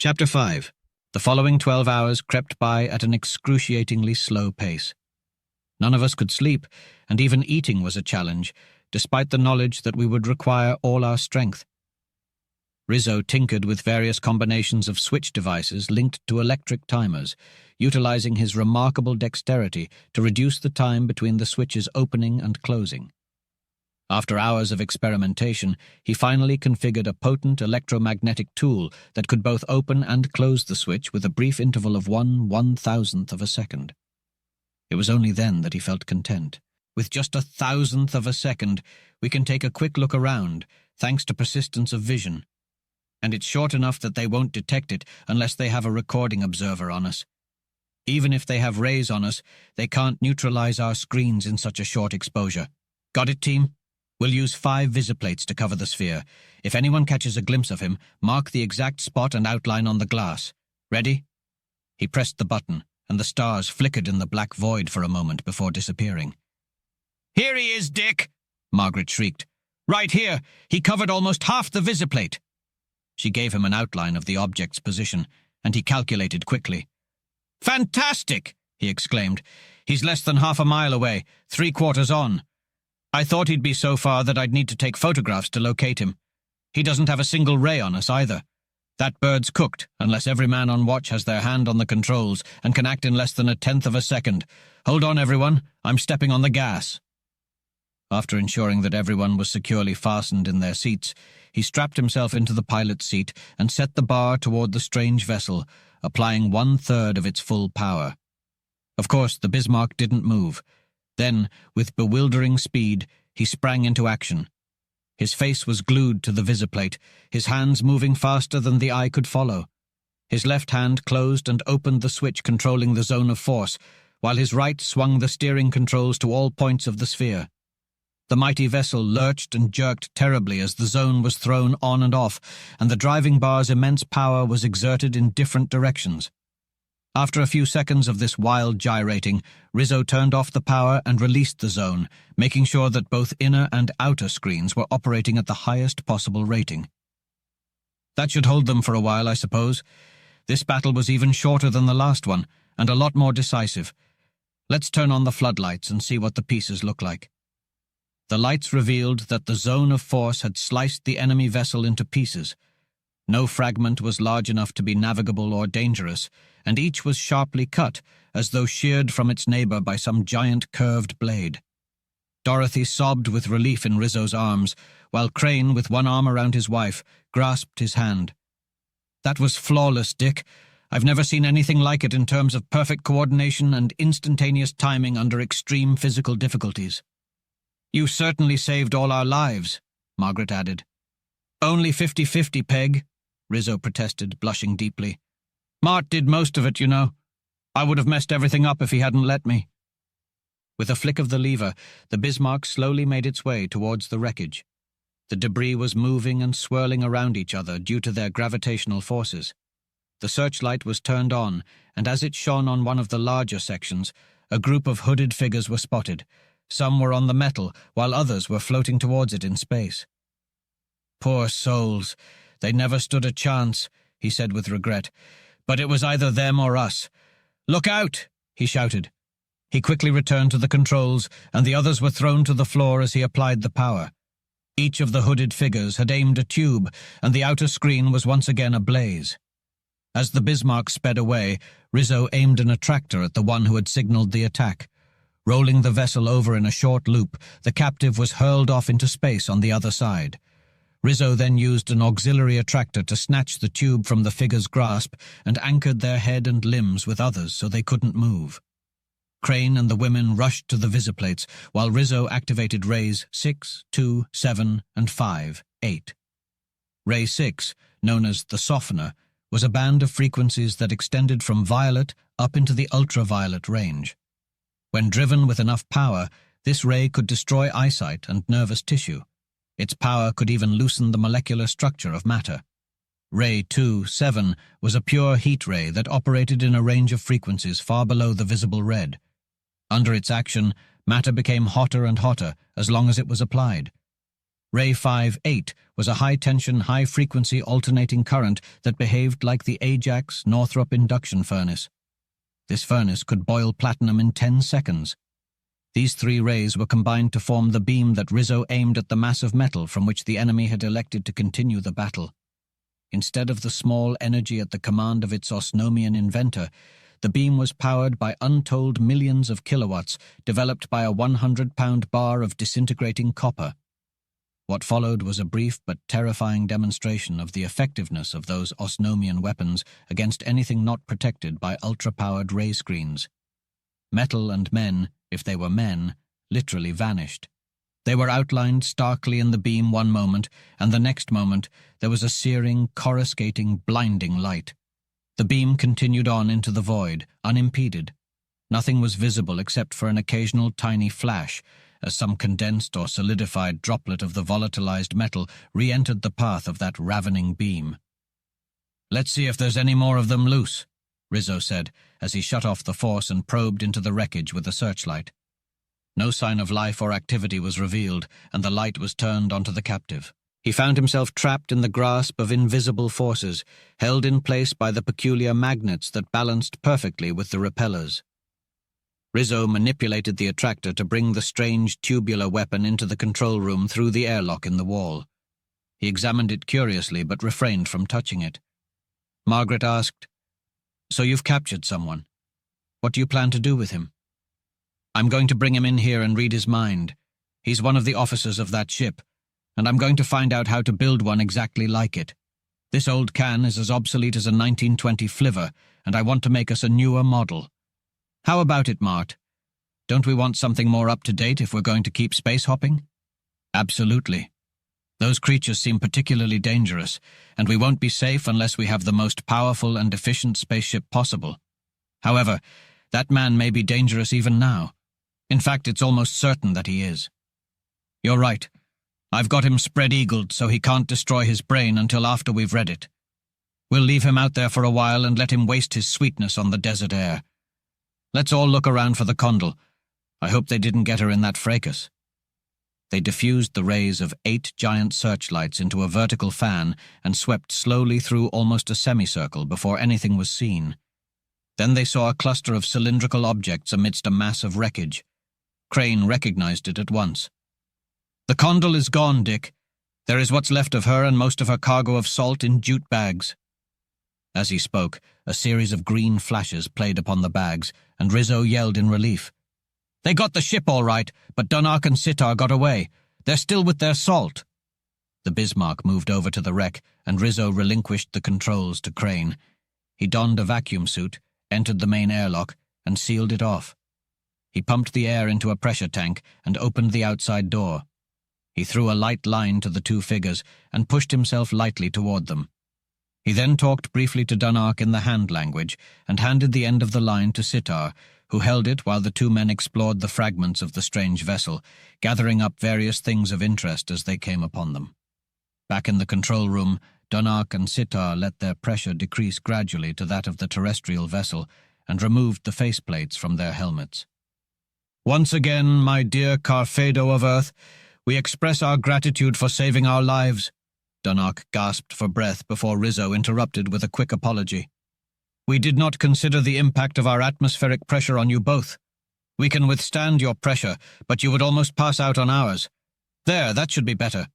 Chapter 5. The following 12 hours crept by at an excruciatingly slow pace. None of us could sleep, and even eating was a challenge, despite the knowledge that we would require all our strength. Rizzo tinkered with various combinations of switch devices linked to electric timers, utilizing his remarkable dexterity to reduce the time between the switches opening and closing. After hours of experimentation, he finally configured a potent electromagnetic tool that could both open and close the switch with a brief interval of 1/1000th of a second. It was only then that he felt content. With just 1,000th of a second, we can take a quick look around, thanks to persistence of vision. And it's short enough that they won't detect it unless they have a recording observer on us. Even if they have rays on us, they can't neutralize our screens in such a short exposure. Got it, team? We'll use 5 visiplates to cover the sphere. If anyone catches a glimpse of him, mark the exact spot and outline on the glass. Ready? He pressed the button, and the stars flickered in the black void for a moment before disappearing. "Here he is, Dick!" Margaret shrieked. "Right here! He covered almost half the visiplate!" She gave him an outline of the object's position, and he calculated quickly. "Fantastic!" he exclaimed. "He's less than half a mile away, 3/4 on. I thought he'd be so far that I'd need to take photographs to locate him. He doesn't have a single ray on us either. That bird's cooked, unless every man on watch has their hand on the controls and can act in less than 1/10 of a second. Hold on, everyone. I'm stepping on the gas." After ensuring that everyone was securely fastened in their seats, he strapped himself into the pilot's seat and set the bar toward the strange vessel, applying 1/3 of its full power. Of course, the Bismarck didn't move. Then, with bewildering speed, he sprang into action. His face was glued to the visiplate, his hands moving faster than the eye could follow. His left hand closed and opened the switch controlling the zone of force, while his right swung the steering controls to all points of the sphere. The mighty vessel lurched and jerked terribly as the zone was thrown on and off, and the driving bar's immense power was exerted in different directions. After a few seconds of this wild gyrating, Rizzo turned off the power and released the zone, making sure that both inner and outer screens were operating at the highest possible rating. That should hold them for a while, I suppose. This battle was even shorter than the last one, and a lot more decisive. Let's turn on the floodlights and see what the pieces look like. The lights revealed that the zone of force had sliced the enemy vessel into pieces. No fragment was large enough to be navigable or dangerous, and each was sharply cut, as though sheared from its neighbor by some giant curved blade. Dorothy sobbed with relief in Rizzo's arms, while Crane, with one arm around his wife, grasped his hand. "That was flawless, Dick. I've never seen anything like it in terms of perfect coordination and instantaneous timing under extreme physical difficulties." "You certainly saved all our lives," Margaret added. "Only 50-50, Peg," Rizzo protested, blushing deeply. "Mart did most of it, you know. I would have messed everything up if he hadn't let me." With a flick of the lever, the Bismarck slowly made its way towards the wreckage. The debris was moving and swirling around each other due to their gravitational forces. The searchlight was turned on, and as it shone on one of the larger sections, a group of hooded figures were spotted. Some were on the metal, while others were floating towards it in space. "Poor souls, they never stood a chance," he said with regret. "But it was either them or us. Look out!" he shouted. He quickly returned to the controls, and the others were thrown to the floor as he applied the power. Each of the hooded figures had aimed a tube, and the outer screen was once again ablaze. As the Bismarck sped away, Rizzo aimed an attractor at the one who had signaled the attack. Rolling the vessel over in a short loop, the captive was hurled off into space on the other side. Rizzo then used an auxiliary attractor to snatch the tube from the figure's grasp and anchored their head and limbs with others so they couldn't move. Crane and the women rushed to the visiplates, while Rizzo activated rays 6, 2, 7, and 5, 8. Ray 6, known as the softener, was a band of frequencies that extended from violet up into the ultraviolet range. When driven with enough power, this ray could destroy eyesight and nervous tissue. Its power could even loosen the molecular structure of matter. Ray 2-7 was a pure heat ray that operated in a range of frequencies far below the visible red. Under its action, matter became hotter and hotter as long as it was applied. Ray 5-8 was a high-tension, high-frequency alternating current that behaved like the Ajax Northrop induction furnace. This furnace could boil platinum in 10 seconds. These 3 rays were combined to form the beam that Rizzo aimed at the mass of metal from which the enemy had elected to continue the battle. Instead of the small energy at the command of its Osnomian inventor, the beam was powered by untold millions of kilowatts developed by a 100-pound bar of disintegrating copper. What followed was a brief but terrifying demonstration of the effectiveness of those Osnomian weapons against anything not protected by ultra-powered ray screens. Metal and men, if they were men, literally vanished. They were outlined starkly in the beam one moment, and the next moment there was a searing, coruscating, blinding light. The beam continued on into the void, unimpeded. Nothing was visible except for an occasional tiny flash, as some condensed or solidified droplet of the volatilized metal re-entered the path of that ravening beam. "Let's see if there's any more of them loose," Rizzo said, as he shut off the force and probed into the wreckage with a searchlight. No sign of life or activity was revealed, and the light was turned onto the captive. He found himself trapped in the grasp of invisible forces, held in place by the peculiar magnets that balanced perfectly with the repellers. Rizzo manipulated the attractor to bring the strange tubular weapon into the control room through the airlock in the wall. He examined it curiously but refrained from touching it. Margaret asked, "So you've captured someone. What do you plan to do with him?" "I'm going to bring him in here and read his mind. He's one of the officers of that ship, and I'm going to find out how to build one exactly like it. This old can is as obsolete as a 1920 flivver, and I want to make us a newer model. How about it, Mart? Don't we want something more up-to-date if we're going to keep space hopping?" "Absolutely. Those creatures seem particularly dangerous, and we won't be safe unless we have the most powerful and efficient spaceship possible. However, that man may be dangerous even now. In fact, it's almost certain that he is." "You're right. I've got him spread-eagled so he can't destroy his brain until after we've read it. We'll leave him out there for a while and let him waste his sweetness on the desert air. Let's all look around for the Kindle. I hope they didn't get her in that fracas." They diffused the rays of 8 giant searchlights into a vertical fan and swept slowly through almost a semicircle before anything was seen. Then they saw a cluster of cylindrical objects amidst a mass of wreckage. Crane recognized it at once. "The Kindle is gone, Dick. There is what's left of her and most of her cargo of salt in jute bags." As he spoke, a series of green flashes played upon the bags, and Rizzo yelled in relief. "They got the ship all right, but Dunark and Sitar got away. They're still with their salt." The Bismark moved over to the wreck, and Rizzo relinquished the controls to Crane. He donned a vacuum suit, entered the main airlock, and sealed it off. He pumped the air into a pressure tank and opened the outside door. He threw a light line to the 2 figures and pushed himself lightly toward them. He then talked briefly to Dunark in the hand language and handed the end of the line to Sitar, who held it while the 2 men explored the fragments of the strange vessel, gathering up various things of interest as they came upon them. Back in the control room, Dunark and Sitar let their pressure decrease gradually to that of the terrestrial vessel and removed the faceplates from their helmets. "Once again, my dear Carfedo of Earth, we express our gratitude for saving our lives," Dunark gasped for breath before Rizzo interrupted with a quick apology. "We did not consider the impact of our atmospheric pressure on you both. We can withstand your pressure, but you would almost pass out on ours. There, that should be better.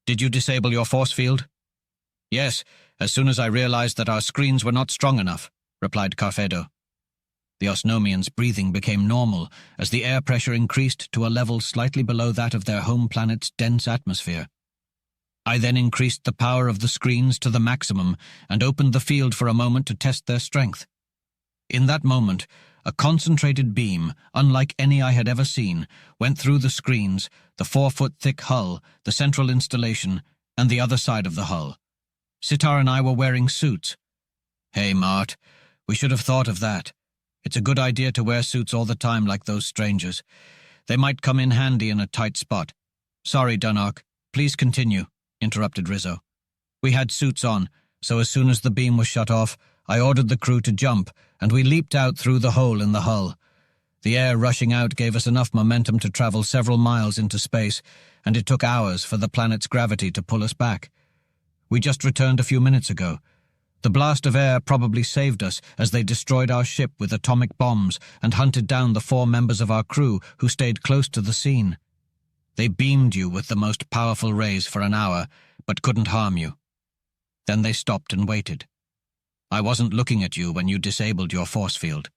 Did you disable your force field?" "Yes, as soon as I realized that our screens were not strong enough," replied Carfedo. The Osnomians' breathing became normal as the air pressure increased to a level slightly below that of their home planet's dense atmosphere. I then increased the power of the screens to the maximum and opened the field for a moment to test their strength. In that moment, a concentrated beam, unlike any I had ever seen, went through the screens, the 4-foot-thick hull, the central installation, and the other side of the hull. Sitar and I were wearing suits. "Hey, Mart, we should have thought of that. It's a good idea to wear suits all the time like those strangers. They might come in handy in a tight spot." "Sorry, Dunark. Please continue," interrupted Rizzo. "We had suits on, so as soon as the beam was shut off, I ordered the crew to jump, and we leaped out through the hole in the hull. The air rushing out gave us enough momentum to travel several miles into space, and it took hours for the planet's gravity to pull us back. We just returned a few minutes ago. The blast of air probably saved us as they destroyed our ship with atomic bombs and hunted down the 4 members of our crew who stayed close to the scene. They beamed you with the most powerful rays for an hour, but couldn't harm you. Then they stopped and waited. I wasn't looking at you when you disabled your force field.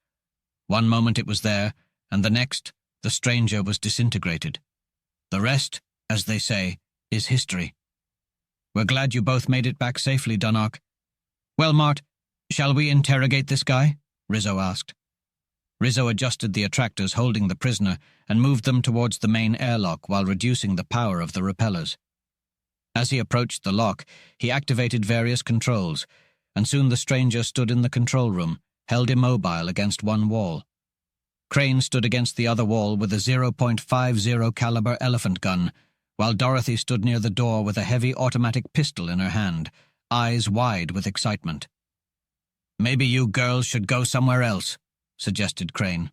One moment it was there, and the next, the stranger was disintegrated. The rest, as they say, is history. We're glad you both made it back safely, Dunark. Well, Mart, shall we interrogate this guy? Rizzo asked. Rizzo adjusted the attractors holding the prisoner and moved them towards the main airlock while reducing the power of the repellers. As he approached the lock, he activated various controls, and soon the stranger stood in the control room, held immobile against one wall. Crane stood against the other wall with a .50 caliber elephant gun, while Dorothy stood near the door with a heavy automatic pistol in her hand, eyes wide with excitement. "Maybe you girls should go somewhere else," suggested Crane.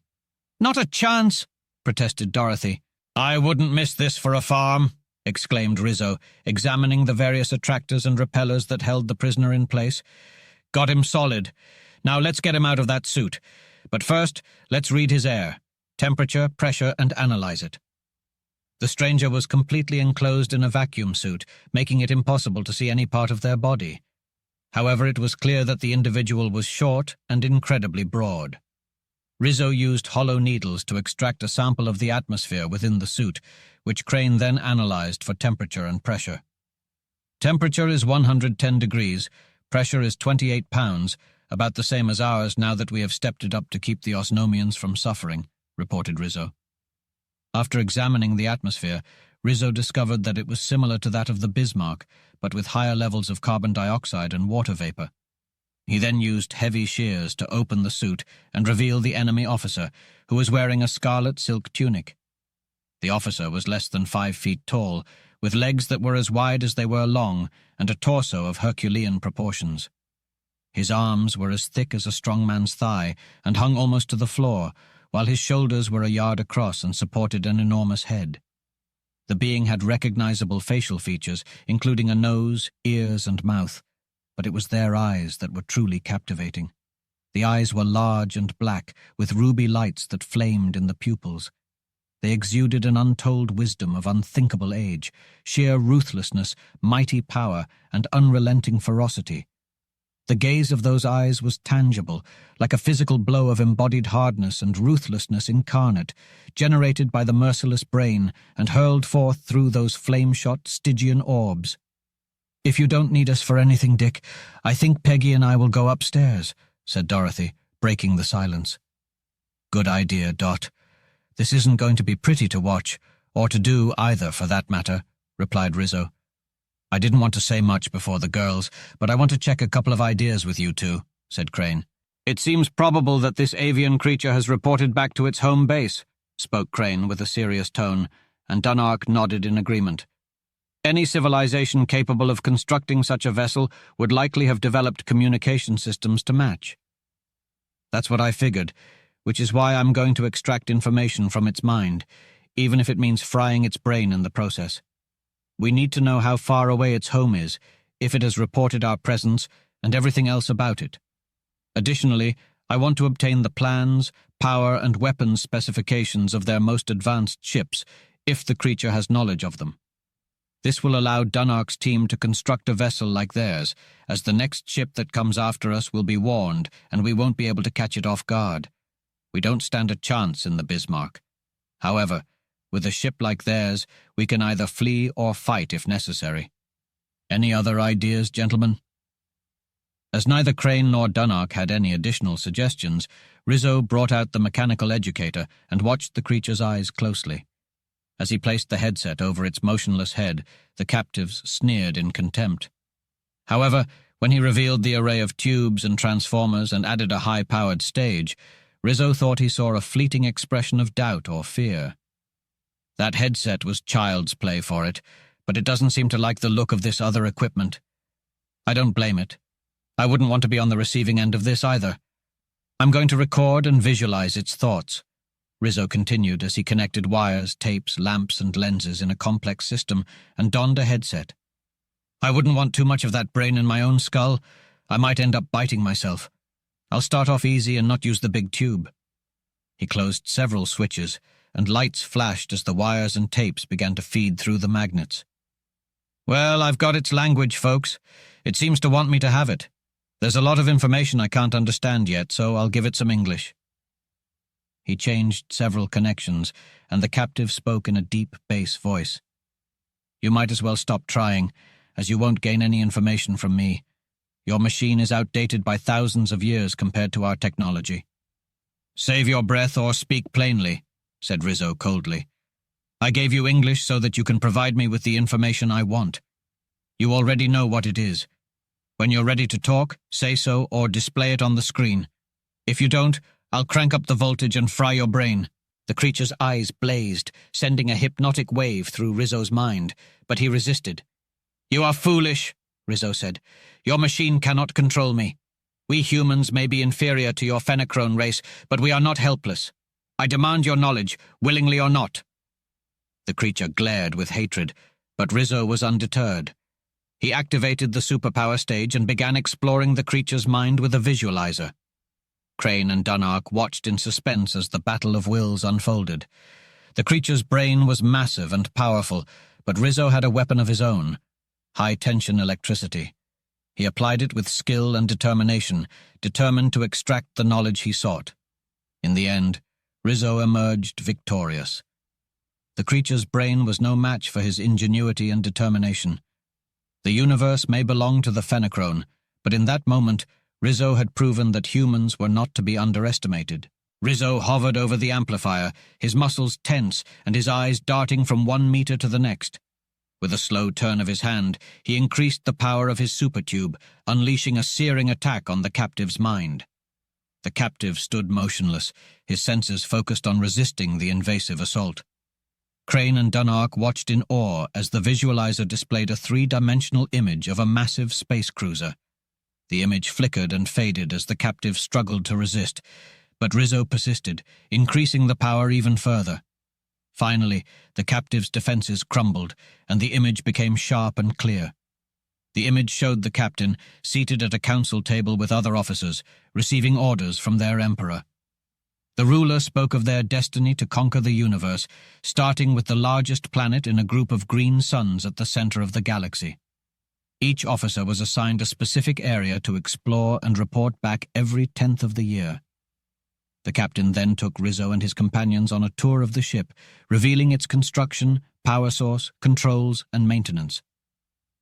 "Not a chance," protested Dorothy. "I wouldn't miss this for a farm," exclaimed Rizzo, examining the various attractors and repellers that held the prisoner in place. "Got him solid. Now let's get him out of that suit. But first, let's read his air, temperature, pressure, and analyze it." The stranger was completely enclosed in a vacuum suit, making it impossible to see any part of their body. However, it was clear that the individual was short and incredibly broad. Rizzo used hollow needles to extract a sample of the atmosphere within the suit, which Crane then analyzed for temperature and pressure. "Temperature is 110 degrees, pressure is 28 pounds, about the same as ours now that we have stepped it up to keep the Osnomians from suffering," reported Rizzo. After examining the atmosphere, Rizzo discovered that it was similar to that of the Bismark, but with higher levels of carbon dioxide and water vapor. He then used heavy shears to open the suit and reveal the enemy officer, who was wearing a scarlet silk tunic. The officer was less than 5 feet tall, with legs that were as wide as they were long and a torso of Herculean proportions. His arms were as thick as a strong man's thigh and hung almost to the floor, while his shoulders were a yard across and supported an enormous head. The being had recognizable facial features, including a nose, ears, and mouth, but it was their eyes that were truly captivating. The eyes were large and black, with ruby lights that flamed in the pupils. They exuded an untold wisdom of unthinkable age, sheer ruthlessness, mighty power, and unrelenting ferocity. The gaze of those eyes was tangible, like a physical blow of embodied hardness and ruthlessness incarnate, generated by the merciless brain and hurled forth through those flame-shot Stygian orbs. "If you don't need us for anything, Dick, I think Peggy and I will go upstairs," said Dorothy, breaking the silence. "Good idea, Dot. This isn't going to be pretty to watch, or to do either, for that matter," replied Rizzo. "I didn't want to say much before the girls, but I want to check a couple of ideas with you two," said Crane. "It seems probable that this avian creature has reported back to its home base," spoke Crane with a serious tone, and Dunark nodded in agreement. "Any civilization capable of constructing such a vessel would likely have developed communication systems to match." "That's what I figured, which is why I'm going to extract information from its mind, even if it means frying its brain in the process. We need to know how far away its home is, if it has reported our presence, and everything else about it. Additionally, I want to obtain the plans, power, and weapons specifications of their most advanced ships, if the creature has knowledge of them. This will allow Dunark's team to construct a vessel like theirs, as the next ship that comes after us will be warned, and we won't be able to catch it off guard. We don't stand a chance in the Bismark. However, with a ship like theirs, we can either flee or fight if necessary. Any other ideas, gentlemen?" As neither Crane nor Dunark had any additional suggestions, Rizzo brought out the mechanical educator and watched the creature's eyes closely. As he placed the headset over its motionless head, the captives sneered in contempt. However, when he revealed the array of tubes and transformers and added a high-powered stage, Rizzo thought he saw a fleeting expression of doubt or fear. "That headset was child's play for it, but it doesn't seem to like the look of this other equipment. I don't blame it. I wouldn't want to be on the receiving end of this either. I'm going to record and visualize its thoughts." Rizzo continued as he connected wires, tapes, lamps, and lenses in a complex system and donned a headset. "I wouldn't want too much of that brain in my own skull. I might end up biting myself. I'll start off easy and not use the big tube." He closed several switches, and lights flashed as the wires and tapes began to feed through the magnets. "Well, I've got its language, folks. It seems to want me to have it. There's a lot of information I can't understand yet, so I'll give it some English." He changed several connections, and the captive spoke in a deep bass voice. "You might as well stop trying, as you won't gain any information from me. Your machine is outdated by thousands of years compared to our technology." "Save your breath or speak plainly," said Rizzo coldly. "I gave you English so that you can provide me with the information I want. You already know what it is. When you're ready to talk, say so or display it on the screen. If you don't, I'll crank up the voltage and fry your brain." The creature's eyes blazed, sending a hypnotic wave through Rizzo's mind, but he resisted. "You are foolish," Rizzo said. "Your machine cannot control me. We humans may be inferior to your Fenachrone race, but we are not helpless. I demand your knowledge, willingly or not." The creature glared with hatred, but Rizzo was undeterred. He activated the superpower stage and began exploring the creature's mind with a visualizer. Crane and Dunark watched in suspense as the battle of wills unfolded. The creature's brain was massive and powerful, but Rizzo had a weapon of his own: high-tension electricity. He applied it with skill and determination, determined to extract the knowledge he sought. In the end, Rizzo emerged victorious. The creature's brain was no match for his ingenuity and determination. The universe may belong to the Fenachrone, but in that moment, Rizzo had proven that humans were not to be underestimated. Rizzo hovered over the amplifier, his muscles tense and his eyes darting from 1 meter to the next. With a slow turn of his hand, he increased the power of his supertube, unleashing a searing attack on the captive's mind. The captive stood motionless, his senses focused on resisting the invasive assault. Crane and Dunark watched in awe as the visualizer displayed a 3-dimensional image of a massive space cruiser. The image flickered and faded as the captive struggled to resist, but Rizzo persisted, increasing the power even further. Finally, the captive's defenses crumbled, and the image became sharp and clear. The image showed the captain, seated at a council table with other officers, receiving orders from their emperor. The ruler spoke of their destiny to conquer the universe, starting with the largest planet in a group of green suns at the center of the galaxy. Each officer was assigned a specific area to explore and report back every 10th of the year. The captain then took Rizzo and his companions on a tour of the ship, revealing its construction, power source, controls, and maintenance.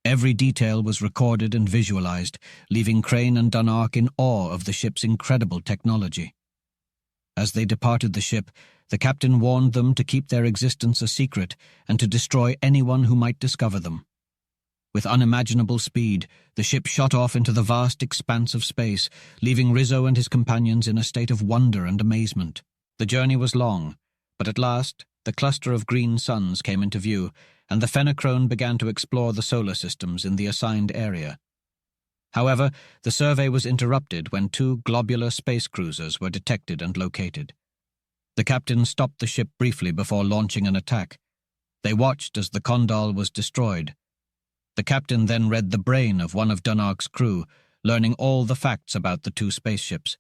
Every detail was recorded and visualized, leaving Crane and Dunark in awe of the ship's incredible technology. As they departed the ship, the captain warned them to keep their existence a secret and to destroy anyone who might discover them. With unimaginable speed, the ship shot off into the vast expanse of space, leaving Rizzo and his companions in a state of wonder and amazement. The journey was long, but at last the cluster of green suns came into view, and the Fenachrone began to explore the solar systems in the assigned area. However, the survey was interrupted when 2 globular space cruisers were detected and located. The captain stopped the ship briefly before launching an attack. They watched as the Condal was destroyed. The captain then read the brain of one of Dunark's crew, learning all the facts about the 2 spaceships.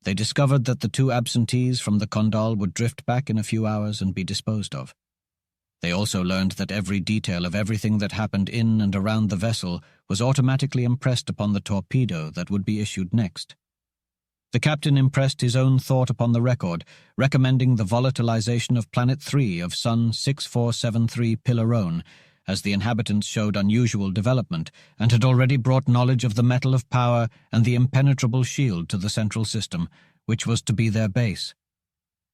They discovered that the 2 absentees from the Condal would drift back in a few hours and be disposed of. They also learned that every detail of everything that happened in and around the vessel was automatically impressed upon the torpedo that would be issued next. The captain impressed his own thought upon the record, recommending the volatilization of Planet 3 of Sun 6473 Pilarone, as the inhabitants showed unusual development and had already brought knowledge of the metal of power and the impenetrable shield to the central system, which was to be their base.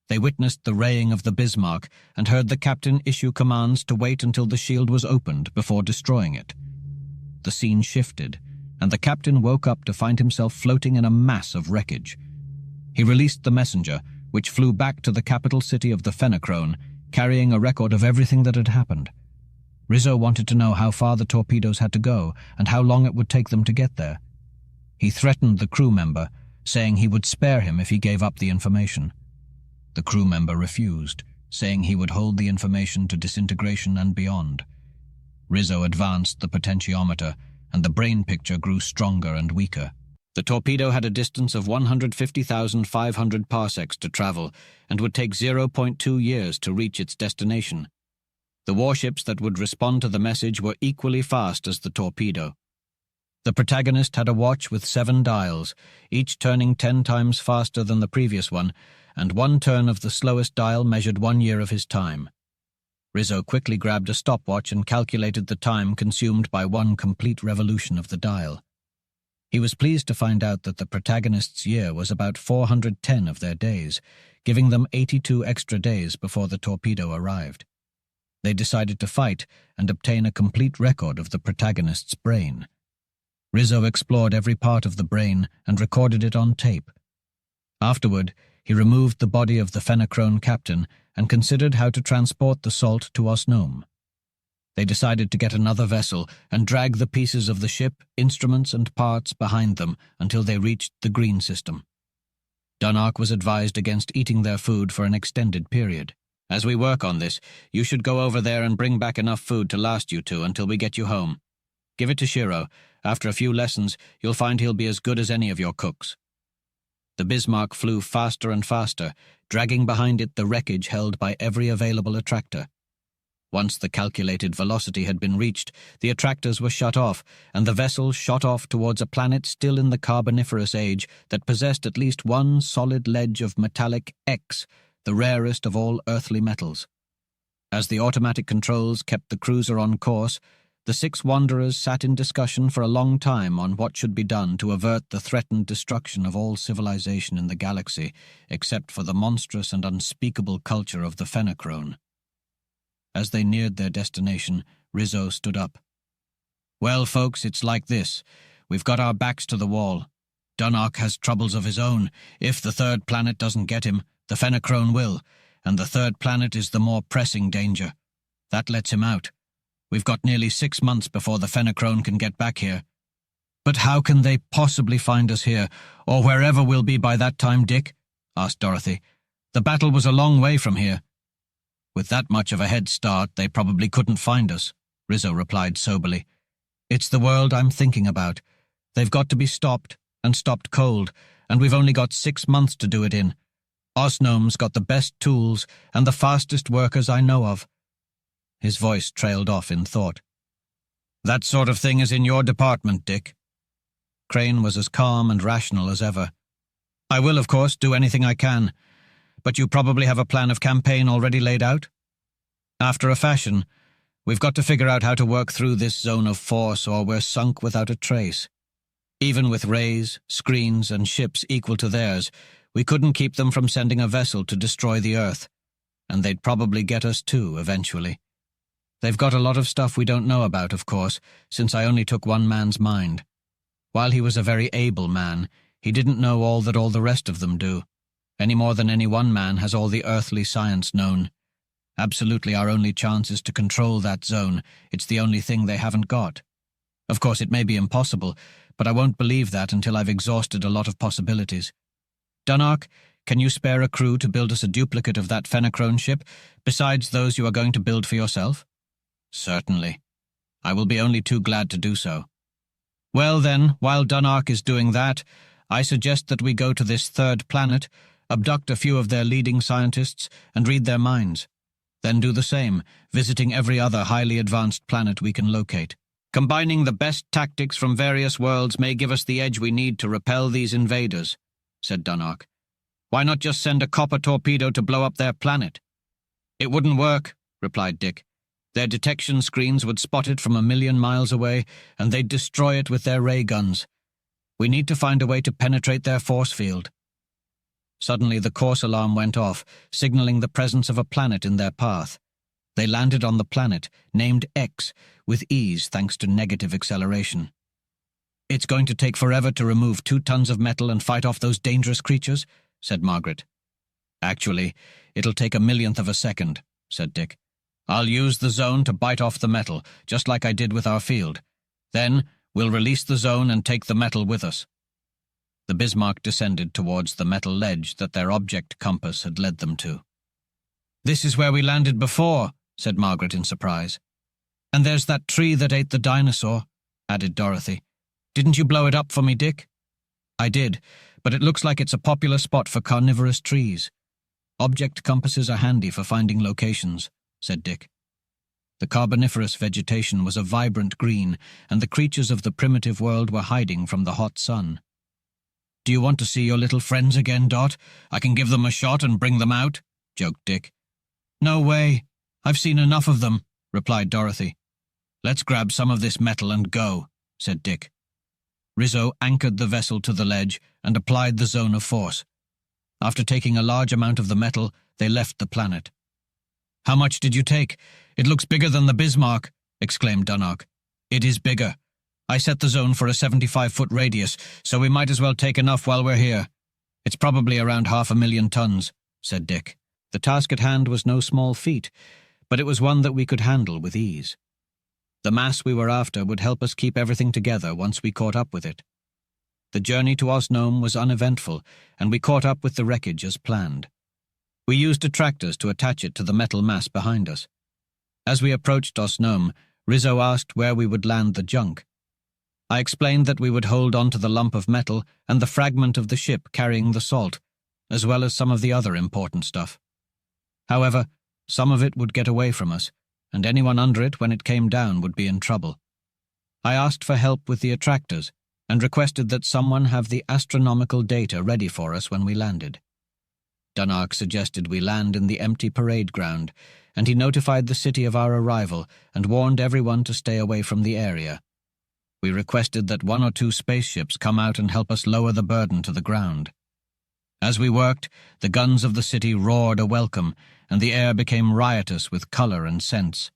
They witnessed the raying of the Bismark and heard the captain issue commands to wait until the shield was opened before destroying it. The scene shifted, and the captain woke up to find himself floating in a mass of wreckage. He released the messenger, which flew back to the capital city of the Fenachrone, carrying a record of everything that had happened. Rizzo wanted to know how far the torpedoes had to go and how long it would take them to get there. He threatened the crew member, saying he would spare him if he gave up the information. The crew member refused, saying he would hold the information to disintegration and beyond. Rizzo advanced the potentiometer, and the brain picture grew stronger and weaker. The torpedo had a distance of 150,500 parsecs to travel and would take 0.2 years to reach its destination. The warships that would respond to the message were equally fast as the torpedo. The protagonist had a watch with 7 dials, each turning 10 times faster than the previous one, and one turn of the slowest dial measured 1 year of his time. Rizzo quickly grabbed a stopwatch and calculated the time consumed by one complete revolution of the dial. He was pleased to find out that the protagonist's year was about 410 of their days, giving them 82 extra days before the torpedo arrived. They decided to fight and obtain a complete record of the protagonist's brain. Rizzo explored every part of the brain and recorded it on tape. Afterward, he removed the body of the Fenachrone captain and considered how to transport the salt to Osnome. They decided to get another vessel and drag the pieces of the ship, instruments and parts behind them until they reached the green system. Dunark was advised against eating their food for an extended period. As we work on this, you should go over there and bring back enough food to last you two until we get you home. Give it to Shiro. After a few lessons, you'll find he'll be as good as any of your cooks. The Bismarck flew faster and faster, dragging behind it the wreckage held by every available attractor. Once the calculated velocity had been reached, the attractors were shut off, and the vessel shot off towards a planet still in the Carboniferous age that possessed at least one solid ledge of metallic X, the rarest of all earthly metals. As the automatic controls kept the cruiser on course, the 6 wanderers sat in discussion for a long time on what should be done to avert the threatened destruction of all civilization in the galaxy, except for the monstrous and unspeakable culture of the Fenachrone. As they neared their destination, Rizzo stood up. "Well, folks, it's like this. We've got our backs to the wall. Dunark has troubles of his own. If the 3rd planet doesn't get him, the Fenachrone will, and the 3rd planet is the more pressing danger. That lets him out. We've got nearly 6 months before the Fenachrone can get back here." "But how can they possibly find us here, or wherever we'll be by that time, Dick?" asked Dorothy. "The battle was a long way from here." "With that much of a head start, they probably couldn't find us," Rizzo replied soberly. "It's the world I'm thinking about. They've got to be stopped, and stopped cold, and we've only got 6 months to do it in. Osnome's got the best tools and the fastest workers I know of." His voice trailed off in thought. "That sort of thing is in your department, Dick." Crane was as calm and rational as ever. "I will, of course, do anything I can. But you probably have a plan of campaign already laid out?" "After a fashion. We've got to figure out how to work through this zone of force, or we're sunk without a trace. Even with rays, screens, and ships equal to theirs, we couldn't keep them from sending a vessel to destroy the Earth. And they'd probably get us too, eventually. They've got a lot of stuff we don't know about, of course, since I only took one man's mind. While he was a very able man, he didn't know all that all the rest of them do, any more than any one man has all the earthly science known. Absolutely our only chance is to control that zone. It's the only thing they haven't got. Of course, it may be impossible, but I won't believe that until I've exhausted a lot of possibilities. Dunark, can you spare a crew to build us a duplicate of that Fenachrone ship, besides those you are going to build for yourself?" "Certainly. I will be only too glad to do so." "Well then, while Dunark is doing that, I suggest that we go to this 3rd planet, abduct a few of their leading scientists, and read their minds. Then do the same, visiting every other highly advanced planet we can locate. Combining the best tactics from various worlds may give us the edge we need to repel these invaders," said Dunark. "Why not just send a copper torpedo to blow up their planet?" "It wouldn't work," replied Dick. "Their detection screens would spot it from 1,000,000 miles away, and they'd destroy it with their ray guns. We need to find a way to penetrate their force field." Suddenly the course alarm went off, signaling the presence of a planet in their path. They landed on the planet, named X, with ease thanks to negative acceleration. "It's going to take forever to remove 2 tons of metal and fight off those dangerous creatures," said Margaret. "Actually, it'll take 1,000,000th of a second," said Dick. "I'll use the zone to bite off the metal, just like I did with our field. Then we'll release the zone and take the metal with us." The Bismarck descended towards the metal ledge that their object compass had led them to. "This is where we landed before," said Margaret in surprise. "And there's that tree that ate the dinosaur," added Dorothy. "Didn't you blow it up for me, Dick?" "I did, but it looks like it's a popular spot for carnivorous trees. Object compasses are handy for finding locations," said Dick. The carboniferous vegetation was a vibrant green, and the creatures of the primitive world were hiding from the hot sun. "Do you want to see your little friends again, Dot? I can give them a shot and bring them out," joked Dick. "No way. I've seen enough of them," replied Dorothy. "Let's grab some of this metal and go," said Dick. Rizzo anchored the vessel to the ledge and applied the zone of force. After taking a large amount of the metal, they left the planet. "How much did you take? It looks bigger than the Bismarck," exclaimed Dunnock. "It is bigger. I set the zone for a 75-foot radius, so we might as well take enough while we're here. It's probably around 500,000 tons, said Dick. The task at hand was no small feat, but it was one that we could handle with ease. The mass we were after would help us keep everything together once we caught up with it. The journey to Osnome was uneventful, and we caught up with the wreckage as planned. We used detractors to attach it to the metal mass behind us. As we approached Osnome, Rizzo asked where we would land the junk. I explained that we would hold on to the lump of metal and the fragment of the ship carrying the salt, as well as some of the other important stuff. However, some of it would get away from us, and anyone under it when it came down would be in trouble. I asked for help with the attractors, and requested that someone have the astronomical data ready for us when we landed. Dunnock suggested we land in the empty parade ground, and he notified the city of our arrival and warned everyone to stay away from the area. We requested that 1 or 2 spaceships come out and help us lower the burden to the ground. As we worked, the guns of the city roared a welcome, and the air became riotous with color and scents.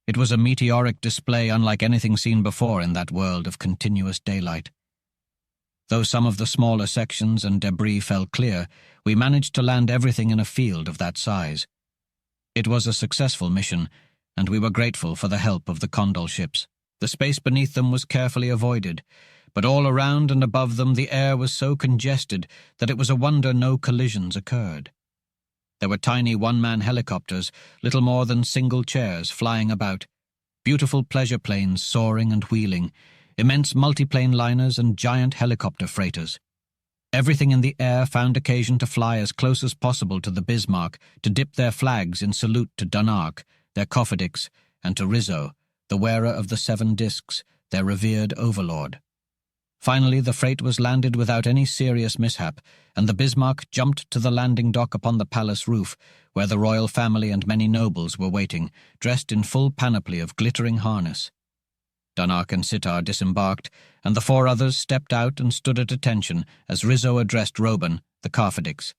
It was a meteoric display unlike anything seen before in that world of continuous daylight. Though some of the smaller sections and debris fell clear, we managed to land everything in a field of that size. It was a successful mission, and we were grateful for the help of the Condor ships. The space beneath them was carefully avoided, but all around and above them the air was so congested that it was a wonder no collisions occurred. There were tiny one-man helicopters, little more than single chairs, flying about, beautiful pleasure planes soaring and wheeling, immense multiplane liners and giant helicopter freighters. Everything in the air found occasion to fly as close as possible to the Bismarck to dip their flags in salute to Dunnock, their cofferdix, and to Rizzo, the wearer of the 7 discs, their revered overlord. Finally, the freight was landed without any serious mishap, and the Bismarck jumped to the landing dock upon the palace roof, where the royal family and many nobles were waiting, dressed in full panoply of glittering harness. Dunnock and Sitar disembarked, and the 4 others stepped out and stood at attention as Rizzo addressed Roban, the Carfadix.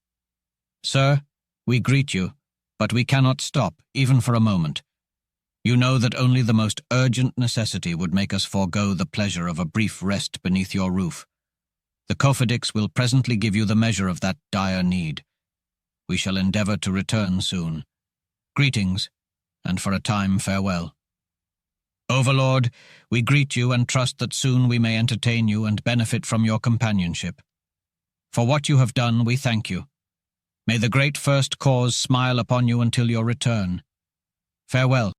"Sir, we greet you, but we cannot stop, even for a moment. You know that only the most urgent necessity would make us forego the pleasure of a brief rest beneath your roof. The Cofidix will presently give you the measure of that dire need. We shall endeavor to return soon. Greetings, and for a time farewell. Overlord, we greet you and trust that soon we may entertain you and benefit from your companionship. For what you have done, we thank you. May the great first cause smile upon you until your return. Farewell."